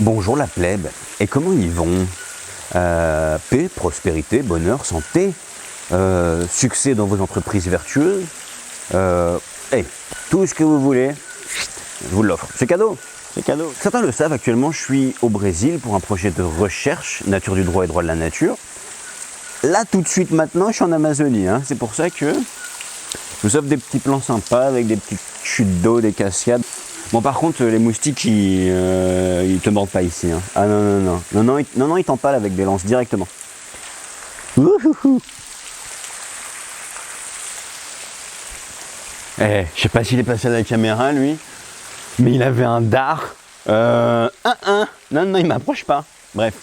Bonjour la plèbe, et comment ils vont? Paix, prospérité, bonheur, santé, succès dans vos entreprises vertueuses, tout ce que vous voulez, je vous l'offre. C'est cadeau, c'est cadeau. Certains le savent, actuellement je suis au Brésil pour un projet de recherche, nature du droit et droit de la nature. Là tout de suite maintenant je suis en Amazonie, c'est pour ça que je vous offre des petits plans sympas avec des petites chutes d'eau, des cascades. Bon par contre les moustiques ils te mordent pas ici. Ah non, ils t'empalent avec des lances directement. Ouhouhou. Je sais pas s'il est passé à la caméra lui, mais il avait un dard. Non, il m'approche pas. Bref.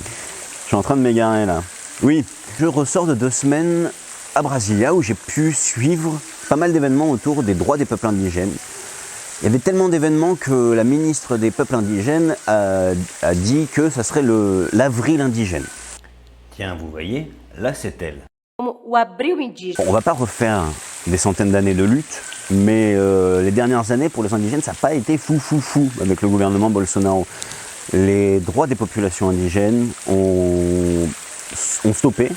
Je suis en train de m'égarer là. Oui, je ressors de 2 semaines à Brasilia où j'ai pu suivre pas mal d'événements autour des droits des peuples indigènes. Il y avait tellement d'événements que la ministre des peuples indigènes a dit que ça serait l'avril indigène. Tiens, vous voyez, là c'est elle. O Abril Indígena. On va pas refaire des centaines d'années de lutte, mais les dernières années pour les indigènes, ça n'a pas été fou avec le gouvernement Bolsonaro. Les droits des populations indigènes ont stoppé,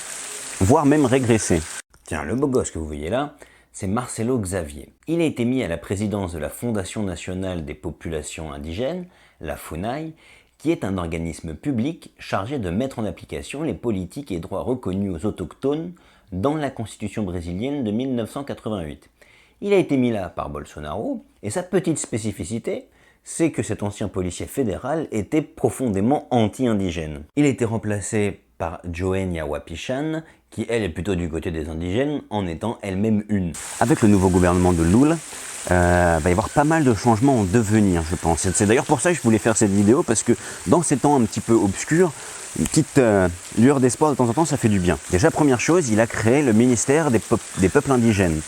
voire même régressé. Tiens, le beau gosse que vous voyez là, c'est Marcelo Xavier. Il a été mis à la présidence de la Fondation nationale des populations indigènes, la FUNAI, qui est un organisme public chargé de mettre en application les politiques et droits reconnus aux autochtones dans la constitution brésilienne de 1988. Il a été mis là par Bolsonaro, et sa petite spécificité, c'est que cet ancien policier fédéral était profondément anti-indigène. Il a été remplacé par Joênia Wapichana, qui elle est plutôt du côté des indigènes, en étant elle-même une. Avec le nouveau gouvernement de Lula, va y avoir pas mal de changements en devenir, je pense. C'est d'ailleurs pour ça que je voulais faire cette vidéo, parce que dans ces temps un petit peu obscurs, une petite lueur d'espoir de temps en temps, ça fait du bien. Déjà, première chose, il a créé le ministère des peuples indigènes,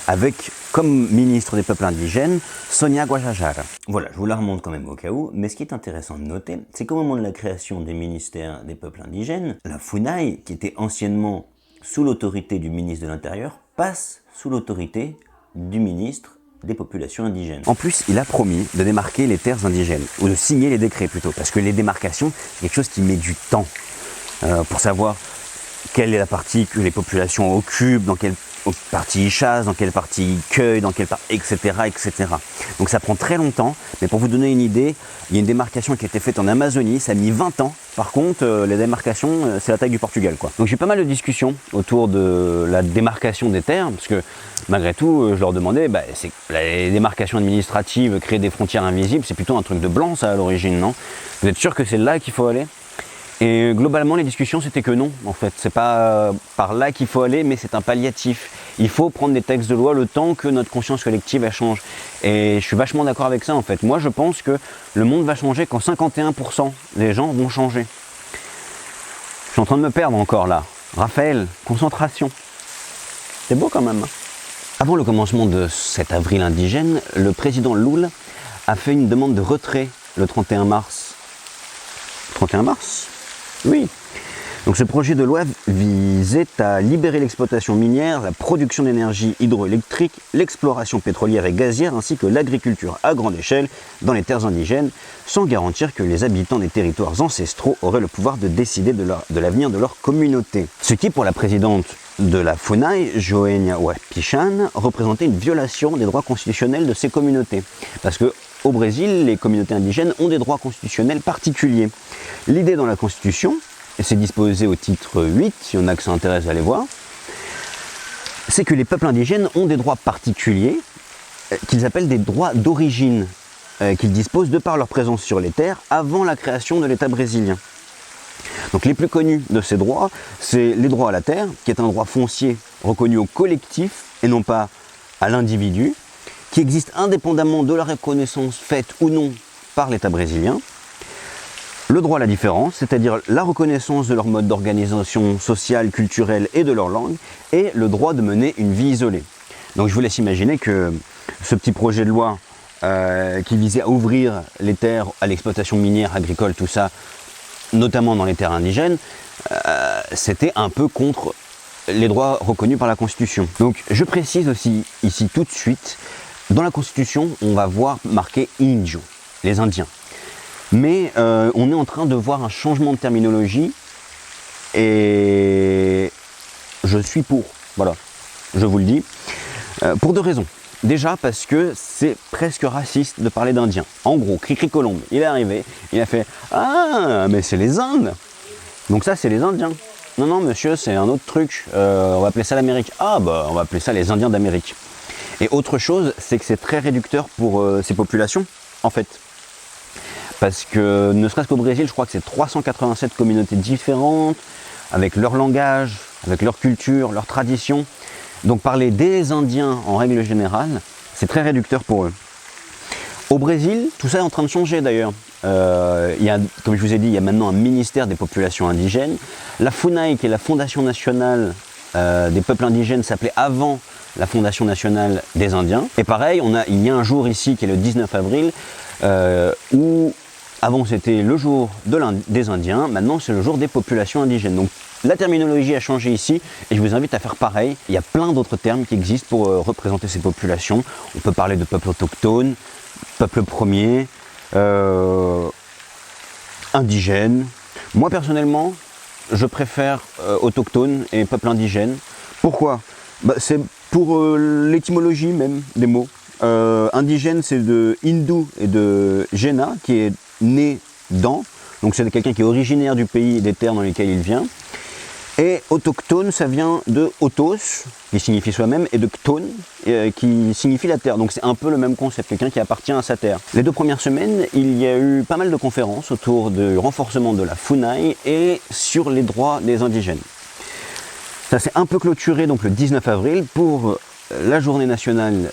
avec comme ministre des peuples indigènes, Sonia Guajajara. Voilà, je vous la remonte quand même au cas où, mais ce qui est intéressant de noter, c'est qu'au moment de la création des ministères des peuples indigènes, la FUNAI, qui était anciennement sous l'autorité du ministre de l'Intérieur, passe sous l'autorité du ministre des populations indigènes. En plus, il a promis de démarquer les terres indigènes, ou de signer les décrets plutôt, parce que les démarcations, c'est quelque chose qui met du temps pour savoir quelle est la partie que les populations occupent, dans quelle partie ils chassent, dans quelle partie ils cueillent, dans quelle partie, etc., etc. Donc ça prend très longtemps, mais pour vous donner une idée, il y a une démarcation qui a été faite en Amazonie, ça a mis 20 ans. Par contre, les démarcations, c'est la taille du Portugal, quoi. Donc j'ai eu pas mal de discussions autour de la démarcation des terres, parce que malgré tout, je leur demandais, c'est les démarcations administratives, créer des frontières invisibles, c'est plutôt un truc de blanc, ça, à l'origine, non? Vous êtes sûr que c'est là qu'il faut aller? Et globalement, les discussions, c'était que non, en fait. C'est pas par là qu'il faut aller, mais c'est un palliatif. Il faut prendre des textes de loi le temps que notre conscience collective, elle change. Et je suis vachement d'accord avec ça, en fait. Moi, je pense que le monde va changer quand 51% des gens vont changer. Je suis en train de me perdre encore, là. Raphaël, concentration. C'est beau, quand même. Avant le commencement de cet avril indigène, le président Lula a fait une demande de retrait le 31 mars. 31 mars ? Oui. Donc ce projet de loi visait à libérer l'exploitation minière, la production d'énergie hydroélectrique, l'exploration pétrolière et gazière ainsi que l'agriculture à grande échelle dans les terres indigènes, sans garantir que les habitants des territoires ancestraux auraient le pouvoir de décider de l'avenir de leur communauté. Ce qui, pour la présidente de la FUNAI, Joênia Wapichana, représentait une violation des droits constitutionnels de ces communautés. Parce que au Brésil, les communautés indigènes ont des droits constitutionnels particuliers. L'idée dans la Constitution, et c'est disposé au titre 8, si on a que ça intéresse d'aller voir, c'est que les peuples indigènes ont des droits particuliers, qu'ils appellent des droits d'origine, qu'ils disposent de par leur présence sur les terres avant la création de l'État brésilien. Donc les plus connus de ces droits, c'est les droits à la terre, qui est un droit foncier reconnu au collectif et non pas à l'individu, qui existe indépendamment de la reconnaissance faite ou non par l'État brésilien. Le droit à la différence, c'est-à-dire la reconnaissance de leur mode d'organisation sociale, culturelle et de leur langue, et le droit de mener une vie isolée. Donc je vous laisse imaginer que ce petit projet de loi qui visait à ouvrir les terres à l'exploitation minière, agricole, tout ça, notamment dans les terres indigènes, c'était un peu contre les droits reconnus par la Constitution. Donc je précise aussi ici tout de suite, dans la Constitution, on va voir marqué Indio, les Indiens. Mais on est en train de voir un changement de terminologie et je suis pour, voilà, je vous le dis, pour 2 raisons. Déjà parce que c'est presque raciste de parler d'Indiens. En gros, Cricri Colombe, il est arrivé, il a fait « Ah, mais c'est les Indes !» Donc ça, c'est les Indiens. Non, non, monsieur, c'est un autre truc. On va appeler ça l'Amérique. Ah, bah, on va appeler ça les Indiens d'Amérique. Et autre chose, c'est que c'est très réducteur pour ces populations, en fait. Parce que, ne serait-ce qu'au Brésil, je crois que c'est 387 communautés différentes, avec leur langage, avec leur culture, leur tradition. Donc parler des Indiens en règle générale, c'est très réducteur pour eux. Au Brésil, tout ça est en train de changer d'ailleurs. Comme je vous ai dit, il y a maintenant un ministère des populations indigènes. La FUNAI, qui est la Fondation nationale des peuples indigènes, s'appelait avant la Fondation nationale des Indiens. Et pareil, il y a un jour ici qui est le 19 avril, où avant c'était le jour des Indiens, maintenant c'est le jour des populations indigènes. Donc la terminologie a changé ici et je vous invite à faire pareil. Il y a plein d'autres termes qui existent pour représenter ces populations. On peut parler de peuple autochtone, peuple premier, indigène. Moi personnellement, je préfère autochtone et peuple indigène. Pourquoi ? C'est pour l'étymologie même des mots. Indigène, c'est de hindou et de Jena, qui est né dans. Donc c'est quelqu'un qui est originaire du pays et des terres dans lesquelles il vient. Et autochtone, ça vient de autos, qui signifie soi-même, et de ktone, qui signifie la terre. Donc c'est un peu le même concept, quelqu'un qui appartient à sa terre. Les 2 premières semaines, il y a eu pas mal de conférences autour du renforcement de la FUNAI et sur les droits des indigènes. Ça s'est un peu clôturé donc le 19 avril pour la journée nationale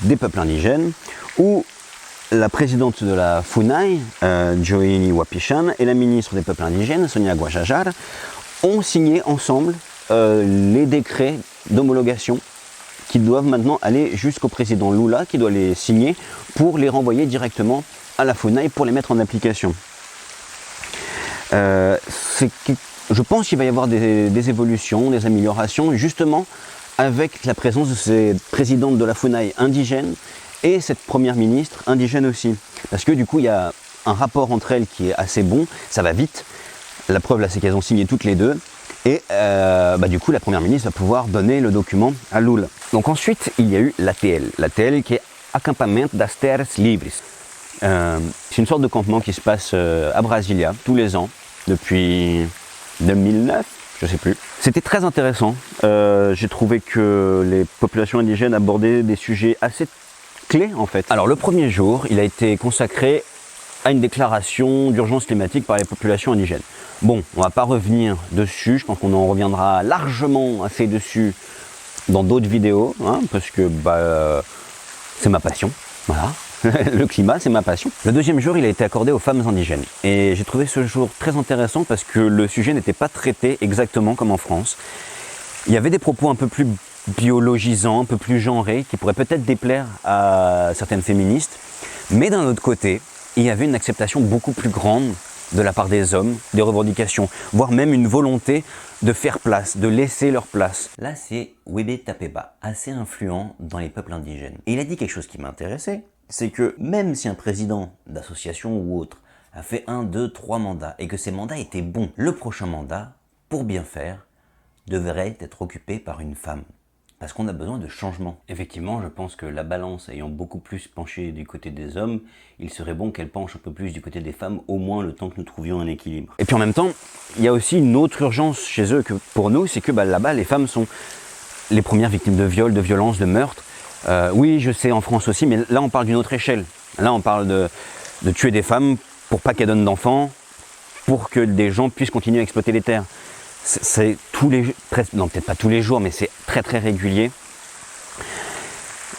des peuples indigènes, où la présidente de la FUNAI, Joyini Wapishan, et la ministre des peuples indigènes, Sonia Guajajar, ont signé ensemble les décrets d'homologation qui doivent maintenant aller jusqu'au président Lula, qui doit les signer pour les renvoyer directement à la FUNAI pour les mettre en application. Je pense qu'il va y avoir des évolutions, des améliorations, justement avec la présence de ces présidentes de la FUNAI indigènes et cette première ministre indigène aussi. Parce que du coup, il y a un rapport entre elles qui est assez bon, ça va vite. La preuve, là, c'est qu'elles ont signé toutes les 2. Et du coup, la première ministre va pouvoir donner le document à Lula. Donc ensuite, il y a eu l'ATL. L'ATL qui est Acampamento das Terras Livres. C'est une sorte de campement qui se passe à Brasilia tous les ans, depuis 2009, je ne sais plus. C'était très intéressant. J'ai trouvé que les populations indigènes abordaient des sujets assez clés en fait. Alors le premier jour, il a été consacré à une déclaration d'urgence climatique par les populations indigènes. Bon, on ne va pas revenir dessus, je pense qu'on en reviendra largement assez dessus dans d'autres vidéos, hein, parce que c'est ma passion, voilà. Le climat, c'est ma passion. Le deuxième jour, il a été accordé aux femmes indigènes. Et j'ai trouvé ce jour très intéressant parce que le sujet n'était pas traité exactement comme en France. Il y avait des propos un peu plus biologisants, un peu plus genrés, qui pourraient peut-être déplaire à certaines féministes. Mais d'un autre côté, il y avait une acceptation beaucoup plus grande de la part des hommes, des revendications, voire même une volonté de faire place, de laisser leur place. Là, c'est Webe Tapeba, assez influent dans les peuples indigènes. Et il a dit quelque chose qui m'intéressait, c'est que même si un président d'association ou autre a fait 1, 2, 3 mandats et que ces mandats étaient bons, le prochain mandat, pour bien faire, devrait être occupé par une femme. Parce qu'on a besoin de changement. Effectivement, je pense que la balance ayant beaucoup plus penché du côté des hommes, il serait bon qu'elle penche un peu plus du côté des femmes, au moins le temps que nous trouvions un équilibre. Et puis en même temps, il y a aussi une autre urgence chez eux que pour nous, c'est que là-bas, les femmes sont les premières victimes de viols, de violences, de meurtres. Oui, je sais, en France aussi, mais là on parle d'une autre échelle. Là on parle de tuer des femmes pour pas qu'elles donnent d'enfants, pour que des gens puissent continuer à exploiter les terres. C'est tous les jours, non peut-être pas tous les jours, mais c'est très très régulier.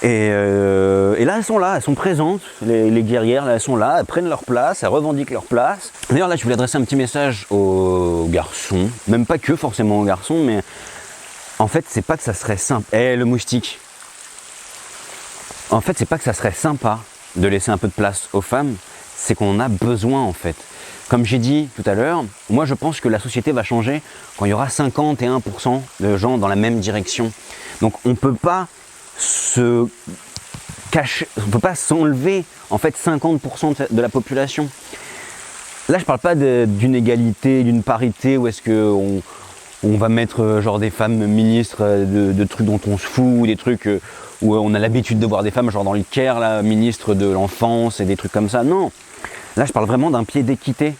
Et là elles sont là, elles sont présentes, les guerrières là elles sont là, elles prennent leur place, elles revendiquent leur place. D'ailleurs là je voulais adresser un petit message aux garçons, même pas que forcément aux garçons, mais en fait c'est pas que ça serait simple. Le moustique. En fait, c'est pas que ça serait sympa de laisser un peu de place aux femmes, c'est qu'on en a besoin en fait. Comme j'ai dit tout à l'heure, moi je pense que la société va changer quand il y aura 51% de gens dans la même direction. Donc on peut pas se cacher, on peut pas s'enlever en fait 50% de la population. Là, je parle pas d'une égalité, d'une parité, où est-ce qu'on va mettre genre des femmes ministres de trucs dont on se fout, ou des trucs où on a l'habitude de voir des femmes, genre dans le Caire, là, ministre de l'enfance et des trucs comme ça. Non, là, je parle vraiment d'un pied d'équité.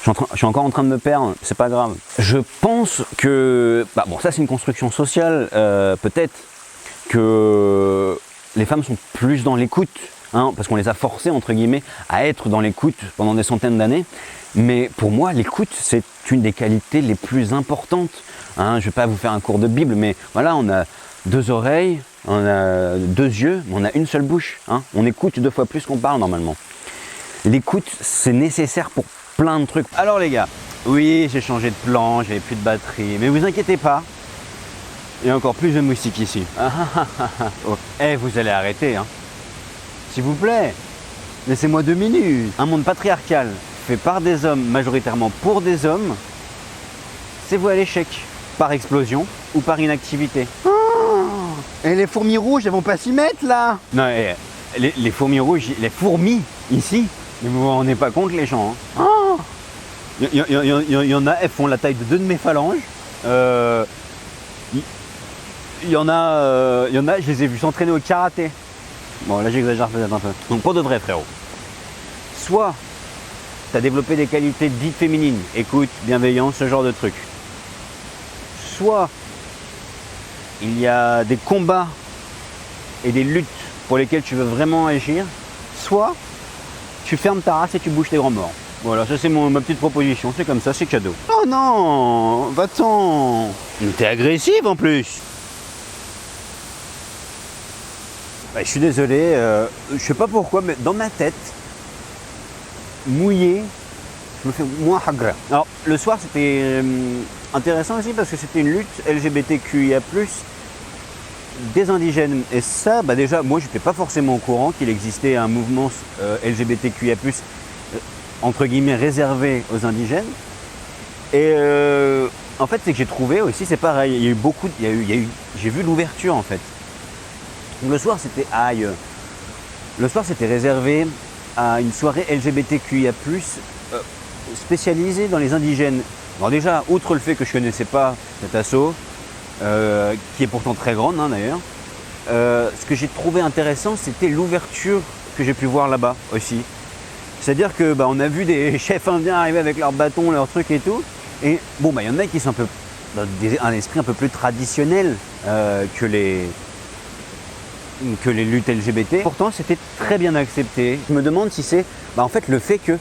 Je suis encore en train de me perdre, c'est pas grave. Je pense que, bon, ça c'est une construction sociale, peut-être que les femmes sont plus dans l'écoute, hein, parce qu'on les a forcées, entre guillemets, à être dans l'écoute pendant des centaines d'années. Mais pour moi, l'écoute, c'est une des qualités les plus importantes. Hein, je ne vais pas vous faire un cours de Bible, mais voilà, on a 2 oreilles, on a 2 yeux, mais on a une seule bouche. Hein. On écoute 2 fois plus qu'on parle normalement. L'écoute, c'est nécessaire pour plein de trucs. Alors les gars, oui, j'ai changé de plan, j'avais plus de batterie, mais vous inquiétez pas, il y a encore plus de moustiques ici. Oh. Vous allez arrêter, hein. S'il vous plaît, laissez-moi 2 minutes. Un monde patriarcal fait par des hommes, majoritairement pour des hommes, c'est voué à l'échec, par explosion ou par inactivité. Et les fourmis rouges, elles vont pas s'y mettre là. Non, les fourmis rouges, les fourmis ici, mais vous vous rendez pas compte les gens. Hein. Il y en a, elles font la taille de 2 de mes phalanges. Il y en a, je les ai vus s'entraîner au karaté. Bon, là j'exagère peut-être un peu. Donc pour de vrai, frérot. Soit tu as développé des qualités dites féminines, écoute, bienveillance, ce genre de trucs. Soit il y a des combats et des luttes pour lesquelles tu veux vraiment agir. Soit tu fermes ta race et tu bouges tes grands morts. Voilà, ça c'est ma petite proposition, c'est comme ça, c'est cadeau. Oh non, va-t'en. T'es agressive en plus. Je suis désolé, je sais pas pourquoi, mais dans ma tête, mouillé, je me fais moins hagra. Alors, le soir, c'était intéressant aussi parce que c'était une lutte LGBTQIA+, des indigènes. Et ça, déjà, moi, j'étais pas forcément au courant qu'il existait un mouvement LGBTQIA+, entre guillemets, réservé aux indigènes. Et en fait, c'est que j'ai trouvé aussi, c'est pareil, il y a eu beaucoup, j'ai vu l'ouverture, en fait. Le soir, c'était réservé à une soirée LGBTQIA+, spécialisée dans les indigènes. Alors déjà, outre le fait que je ne connaissais pas cet asso, qui est pourtant très grande d'ailleurs, ce que j'ai trouvé intéressant, c'était l'ouverture que j'ai pu voir là-bas aussi. C'est-à-dire que on a vu des chefs indiens arriver avec leurs bâtons, leurs trucs et tout. Et bon, il y en a qui sont un esprit un peu plus traditionnel que les luttes LGBT. Pourtant, c'était très bien accepté. Je me demande si c'est en fait le fait que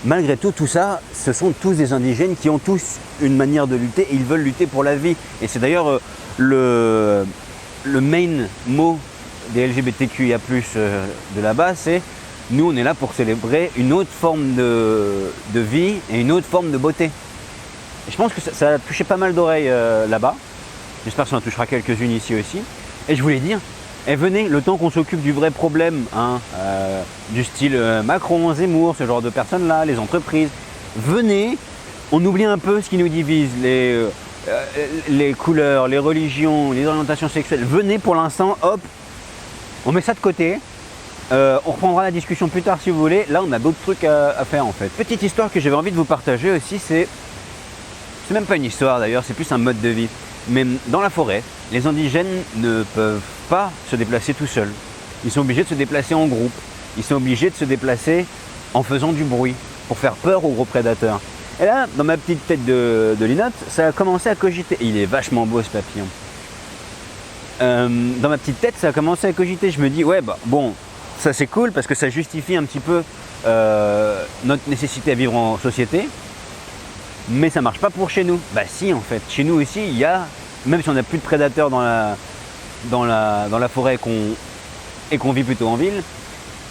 malgré tout ça, ce sont tous des indigènes qui ont tous une manière de lutter et ils veulent lutter pour la vie. Et c'est d'ailleurs le main mot des LGBTQIA+, de là-bas, c'est nous on est là pour célébrer une autre forme de vie et une autre forme de beauté. Et je pense que ça a touché pas mal d'oreilles là-bas. J'espère que ça en touchera quelques-unes ici aussi. Et je voulais dire, venez, le temps qu'on s'occupe du vrai problème, du style Macron, Zemmour, ce genre de personnes-là, les entreprises, venez, on oublie un peu ce qui nous divise, les couleurs, les religions, les orientations sexuelles. Venez pour l'instant, hop, on met ça de côté. On reprendra la discussion plus tard si vous voulez. Là, on a d'autres trucs à faire en fait. Petite histoire que j'avais envie de vous partager aussi, c'est même pas une histoire d'ailleurs, c'est plus un mode de vie. Mais dans la forêt, les indigènes ne peuvent pas se déplacer tout seuls. Ils sont obligés de se déplacer en groupe. Ils sont obligés de se déplacer en faisant du bruit pour faire peur aux gros prédateurs. Et là, dans ma petite tête de linotte, ça a commencé à cogiter. Il est vachement beau ce papillon. Dans ma petite tête, ça a commencé à cogiter. Je me dis, ouais, bon, ça c'est cool parce que ça justifie un petit peu notre nécessité à vivre en société. Mais ça marche pas pour chez nous. Si, en fait. Chez nous aussi, il y a, même si on n'a plus de prédateurs dans la forêt et qu'on vit plutôt en ville,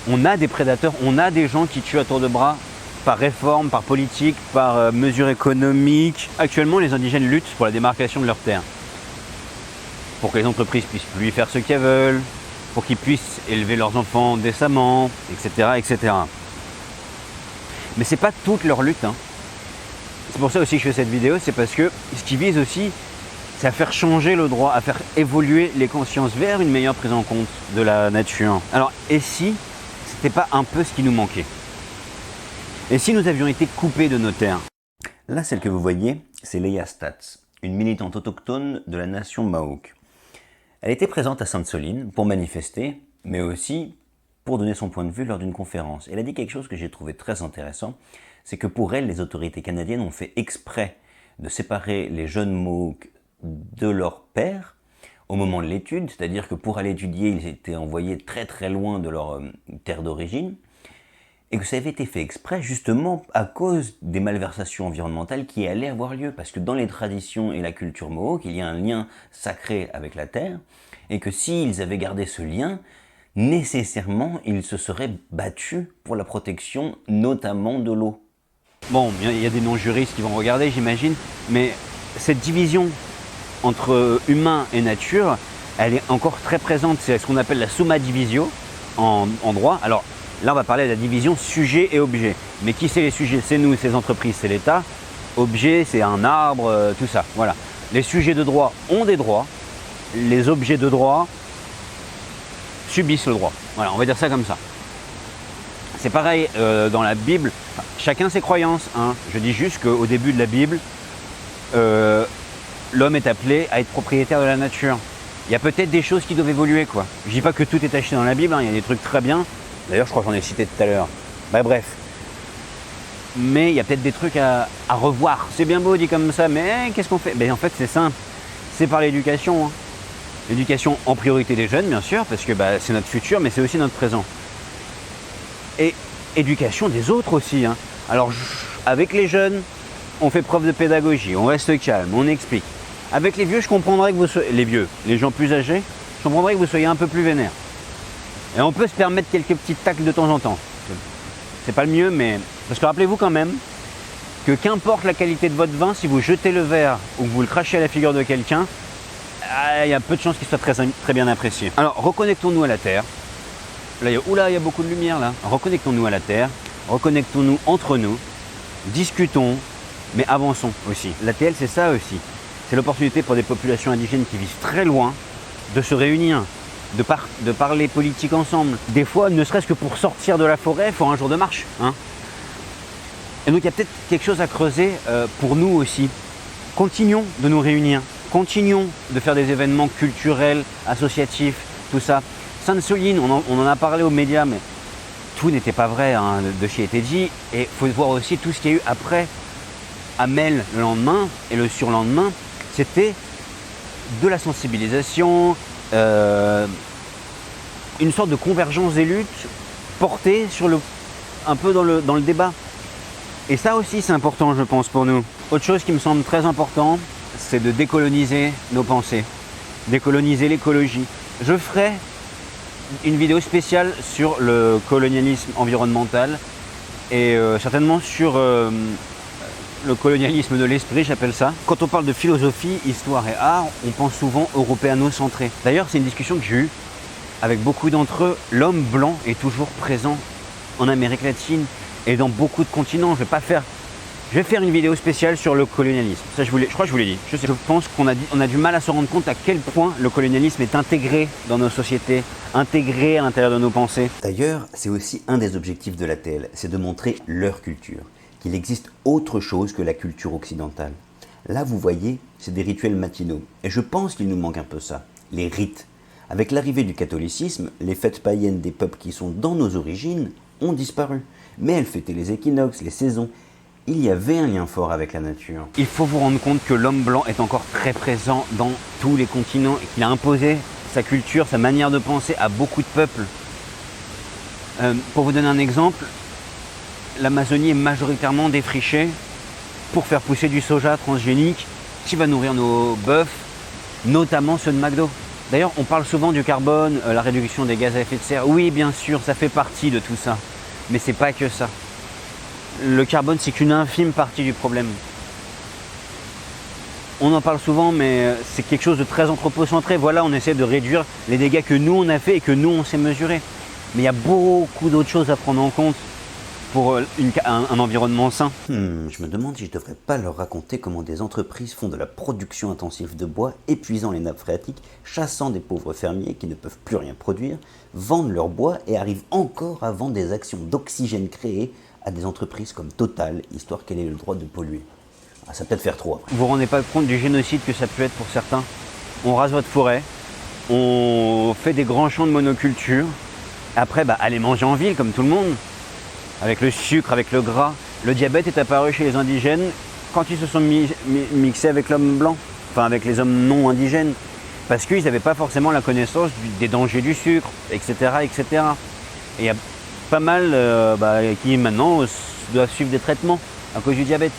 on a des prédateurs, on a des gens qui tuent à tour de bras par réforme, par politique, par mesures économiques. Actuellement, les indigènes luttent pour la démarcation de leurs terres. Pour que les entreprises puissent plus faire ce qu'elles veulent, pour qu'ils puissent élever leurs enfants décemment, etc. etc. Mais c'est pas toute leur lutte. C'est pour ça aussi que je fais cette vidéo, c'est parce que ce qui vise aussi, c'est à faire changer le droit, à faire évoluer les consciences vers une meilleure prise en compte de la nature. Alors, et si c'était pas un peu ce qui nous manquait? Et si nous avions été coupés de nos terres? Là, celle que vous voyez, c'est Leia Stats, une militante autochtone de la nation Maouk. Elle était présente à Sainte-Soline pour manifester, mais aussi pour donner son point de vue lors d'une conférence. Elle a dit quelque chose que j'ai trouvé très intéressant, c'est que pour elle, les autorités canadiennes ont fait exprès de séparer les jeunes Mohawks de leur père au moment de l'étude, c'est-à-dire que pour aller étudier, ils étaient envoyés très très loin de leur terre d'origine, et que ça avait été fait exprès justement à cause des malversations environnementales qui allaient avoir lieu, parce que dans les traditions et la culture Mohawk, il y a un lien sacré avec la terre, et que s'ils avaient gardé ce lien, nécessairement, ils se seraient battus pour la protection, notamment de l'eau. Bon, il y a des non-juristes qui vont regarder, j'imagine, mais cette division entre humain et nature, elle est encore très présente. C'est ce qu'on appelle la summa divisio en droit. Alors là, on va parler de la division sujet et objet. Mais qui c'est les sujets? C'est nous, ces entreprises, c'est l'État. Objet, c'est un arbre, tout ça. Voilà. Les sujets de droit ont des droits. Les objets de droit subissent le droit. Voilà, on va dire ça comme ça. C'est pareil dans la Bible. Chacun ses croyances. Hein. Je dis juste qu'au début de la Bible, l'homme est appelé à être propriétaire de la nature. Il y a peut-être des choses qui doivent évoluer, quoi. Je dis pas que tout est acheté dans la Bible, hein. Il y a des trucs très bien. D'ailleurs, je crois que j'en ai cité tout à l'heure. Bah, bref. Mais il y a peut-être des trucs à revoir. C'est bien beau dit comme ça, mais qu'est-ce qu'on fait? Ben, en fait, c'est simple. C'est par l'éducation. Hein. L'éducation en priorité des jeunes, bien sûr, parce que bah, c'est notre futur, mais c'est aussi notre présent. Et éducation des autres aussi. Hein. Alors, avec les jeunes, on fait preuve de pédagogie, on reste calme, on explique. Avec les vieux, je comprendrais que vous soyez... Les vieux, les gens plus âgés, je comprendrais que vous soyez un peu plus vénères. Et on peut se permettre quelques petits tacles de temps en temps. C'est pas le mieux, mais... Parce que rappelez-vous quand même que qu'importe la qualité de votre vin, si vous jetez le verre ou que vous le crachez à la figure de quelqu'un, il y a peu de chances qu'il soit très bien apprécié. Alors, reconnectons-nous à la Terre. Là, il y a beaucoup de lumière là. Reconnectons-nous à la Terre, reconnectons-nous entre nous, discutons, mais avançons aussi. L'ATL, c'est ça aussi. C'est l'opportunité pour des populations indigènes qui vivent très loin de se réunir, de parler politique ensemble. Des fois, ne serait-ce que pour sortir de la forêt, il faut un jour de marche. Hein. Et donc, il y a peut-être quelque chose à creuser pour nous aussi. Continuons de nous réunir. Continuons de faire des événements culturels, associatifs, tout ça. Sainte-Soline, on en a parlé aux médias, mais tout n'était pas vrai hein, de ce qui a été dit. Et il faut voir aussi tout ce qu'il y a eu après. À Mel le lendemain et le surlendemain, c'était de la sensibilisation, une sorte de convergence des luttes portée sur un peu dans le débat. Et ça aussi c'est important je pense pour nous. Autre chose qui me semble très important, c'est de décoloniser nos pensées, décoloniser l'écologie. Je ferai une vidéo spéciale sur le colonialisme environnemental et certainement sur le colonialisme de l'esprit, j'appelle ça. Quand on parle de philosophie, histoire et art, on pense souvent européano-centré. D'ailleurs, c'est une discussion que j'ai eue avec beaucoup d'entre eux. L'homme blanc est toujours présent en Amérique latine et dans beaucoup de continents. Je vais faire une vidéo spéciale sur le colonialisme. Ça, je crois que je vous l'ai dit. Je pense qu'on a du mal à se rendre compte à quel point le colonialisme est intégré dans nos sociétés, intégré à l'intérieur de nos pensées. D'ailleurs, c'est aussi un des objectifs de l'ATL, c'est de montrer leur culture, qu'il existe autre chose que la culture occidentale. Là, vous voyez, c'est des rituels matinaux. Et je pense qu'il nous manque un peu ça, les rites. Avec l'arrivée du catholicisme, les fêtes païennes des peuples qui sont dans nos origines ont disparu. Mais elles fêtaient les équinoxes, les saisons. Il y avait un lien fort avec la nature. Il faut vous rendre compte que l'homme blanc est encore très présent dans tous les continents et qu'il a imposé sa culture, sa manière de penser à beaucoup de peuples. Pour vous donner un exemple, l'Amazonie est majoritairement défrichée pour faire pousser du soja transgénique qui va nourrir nos bœufs, notamment ceux de McDo. D'ailleurs, on parle souvent du carbone, la réduction des gaz à effet de serre. Oui, bien sûr, ça fait partie de tout ça. Mais c'est pas que ça. Le carbone, c'est qu'une infime partie du problème. On en parle souvent, mais c'est quelque chose de très anthropocentré. Voilà, on essaie de réduire les dégâts que nous, on a fait et que nous, on sait mesurer. Mais il y a beaucoup d'autres choses à prendre en compte pour un environnement sain. Je me demande si je ne devrais pas leur raconter comment des entreprises font de la production intensive de bois, épuisant les nappes phréatiques, chassant des pauvres fermiers qui ne peuvent plus rien produire, vendent leur bois et arrivent encore à vendre des actions d'oxygène créées à des entreprises comme Total, histoire qu'elle ait le droit de polluer. Ah, ça peut peut-être faire trop après. Vous vous rendez pas compte du génocide que ça peut être pour certains? On rase votre forêt, on fait des grands champs de monoculture. Après, allez manger en ville comme tout le monde, avec le sucre, avec le gras. Le diabète est apparu chez les indigènes quand ils se sont mixés avec l'homme blanc, enfin avec les hommes non indigènes, parce qu'ils n'avaient pas forcément la connaissance des dangers du sucre, etc. etc. Et il y a pas mal qui maintenant doivent suivre des traitements à cause du diabète.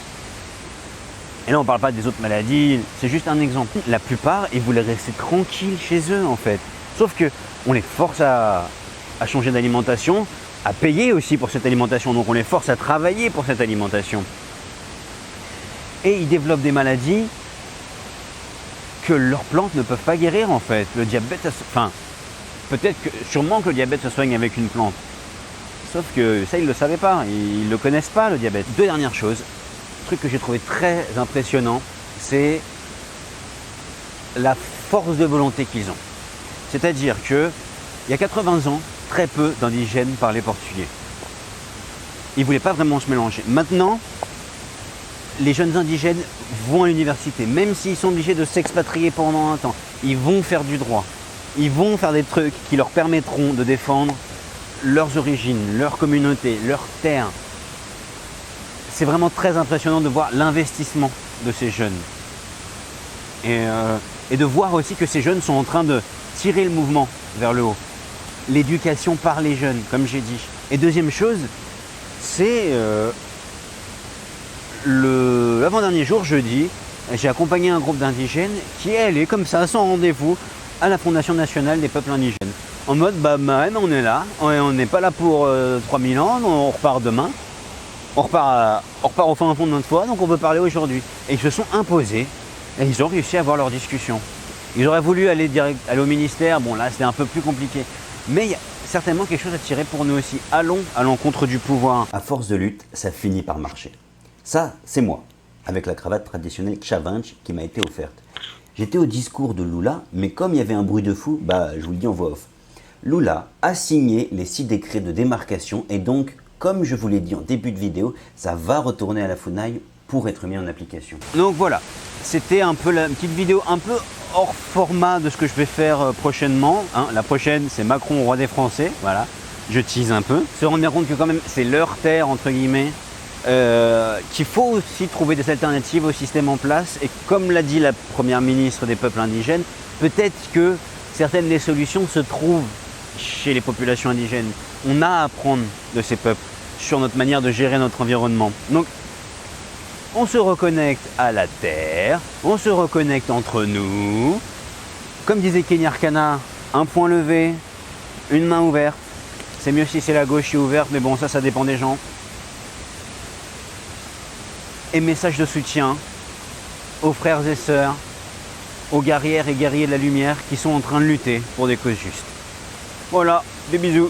Et là, on ne parle pas des autres maladies, c'est juste un exemple. La plupart, ils voulaient rester tranquilles chez eux, en fait. Sauf qu'on les force à changer d'alimentation, à payer aussi pour cette alimentation. Donc, on les force à travailler pour cette alimentation. Et ils développent des maladies que leurs plantes ne peuvent pas guérir, en fait. Le diabète, sûrement que le diabète se soigne avec une plante. Sauf que ça, ils ne le savaient pas. Ils ne le connaissent pas, le diabète. Deux dernières choses. Le truc que j'ai trouvé très impressionnant, c'est la force de volonté qu'ils ont. C'est-à-dire qu'il y a 80 ans, très peu d'indigènes parlaient portugais. Ils ne voulaient pas vraiment se mélanger. Maintenant, les jeunes indigènes vont à l'université, même s'ils sont obligés de s'expatrier pendant un temps. Ils vont faire du droit. Ils vont faire des trucs qui leur permettront de défendre leurs origines, leur communauté, leurs terres. C'est vraiment très impressionnant de voir l'investissement de ces jeunes. Et de voir aussi que ces jeunes sont en train de tirer le mouvement vers le haut. L'éducation par les jeunes, comme j'ai dit. Et deuxième chose, c'est l'avant-dernier jour, jeudi, j'ai accompagné un groupe d'indigènes qui est allé comme ça, sans rendez-vous, à la Fondation nationale des peuples indigènes. En mode, on est là, on n'est pas là pour 3000 ans, on repart demain. On repart au fin fond de notre foi, donc on peut parler aujourd'hui. Et ils se sont imposés et ils ont réussi à avoir leur discussion. Ils auraient voulu aller au ministère, bon là c'était un peu plus compliqué. Mais il y a certainement quelque chose à tirer pour nous aussi. Allons à l'encontre du pouvoir. À force de lutte, ça finit par marcher. Ça, c'est moi, avec la cravate traditionnelle Chavanche qui m'a été offerte. J'étais au discours de Lula, mais comme il y avait un bruit de fou, je vous le dis en voix off. Lula a signé les 6 décrets de démarcation et donc, comme je vous l'ai dit en début de vidéo, ça va retourner à la FUNAI pour être mis en application. Donc voilà, c'était un peu la petite vidéo un peu hors format de ce que je vais faire prochainement. La prochaine, c'est Macron, roi des Français. Voilà, je tease un peu. Se rendre bien compte que quand même, c'est leur terre, entre guillemets, qu'il faut aussi trouver des alternatives au système en place. Et comme l'a dit la première ministre des peuples indigènes, peut-être que certaines des solutions se trouvent chez les populations indigènes. On a à apprendre de ces peuples sur notre manière de gérer notre environnement. Donc, on se reconnecte à la terre, on se reconnecte entre nous. Comme disait Kenny Arcana, un point levé, une main ouverte. C'est mieux si c'est la gauche qui est ouverte, mais bon, ça dépend des gens. Et message de soutien aux frères et sœurs, aux guerrières et guerriers de la lumière qui sont en train de lutter pour des causes justes. Voilà, des bisous.